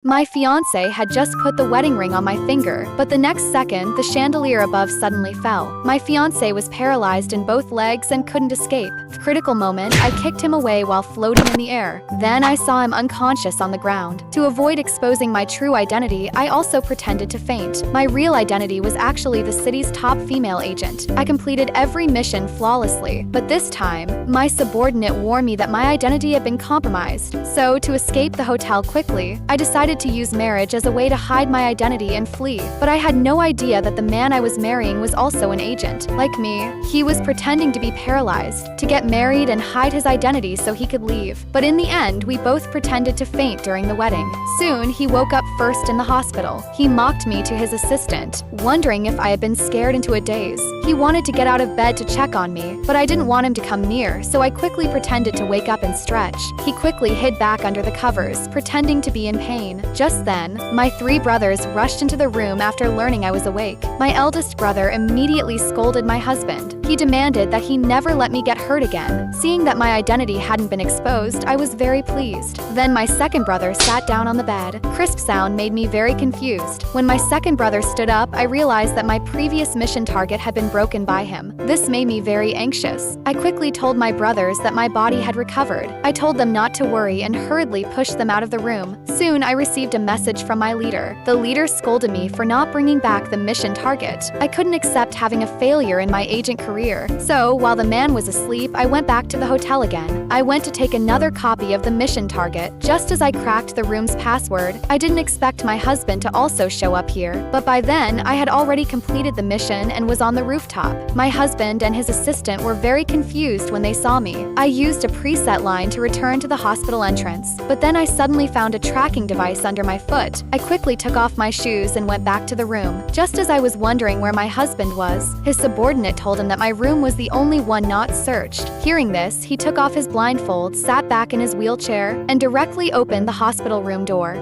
My fiancé had just put the wedding ring on my finger, but the next second, the chandelier above suddenly fell. My fiancé was paralyzed in both legs and couldn't escape. Critical moment, I kicked him away while floating in the air. Then I saw him unconscious on the ground. To avoid exposing my true identity, I also pretended to faint. My real identity was actually the city's top female agent. I completed every mission flawlessly, but this time, my subordinate warned me that my identity had been compromised. So, to escape the hotel quickly, I decided to use marriage as a way to hide my identity and flee. But I had no idea that the man I was marrying was also an agent. Like me, he was pretending to be paralyzed, to get married and hide his identity so he could leave. But in the end, we both pretended to faint during the wedding. Soon, he woke up first in the hospital. He mocked me to his assistant, wondering if I had been scared into a daze. He wanted to get out of bed to check on me, but I didn't want him to come near, so I quickly pretended to wake up and stretch. He quickly hid back under the covers, pretending to be in pain. Just then, my 3 brothers rushed into the room after learning I was awake. My eldest brother immediately scolded my husband. He demanded that he never let me get hurt again. Seeing that my identity hadn't been exposed, I was very pleased. Then my second brother sat down on the bed. Crisp sound made me very confused. When my second brother stood up, I realized that my previous mission target had been broken by him. This made me very anxious. I quickly told my brothers that my body had recovered. I told them not to worry and hurriedly pushed them out of the room. Soon, I received a message from my leader. The leader scolded me for not bringing back the mission target. I couldn't accept having a failure in my agent career. So, while the man was asleep, I went back to the hotel again. I went to take another copy of the mission target. Just as I cracked the room's password, I didn't expect my husband to also show up here. But by then, I had already completed the mission and was on the rooftop. My husband and his assistant were very confused when they saw me. I used a preset line to return to the hospital entrance, but then I suddenly found a tracking device under my foot. I quickly took off my shoes and went back to the room. Just as I was wondering where my husband was, his subordinate told him that my room was the only one not searched. Hearing this, he took off his blindfold, sat back in his wheelchair, and directly opened the hospital room door.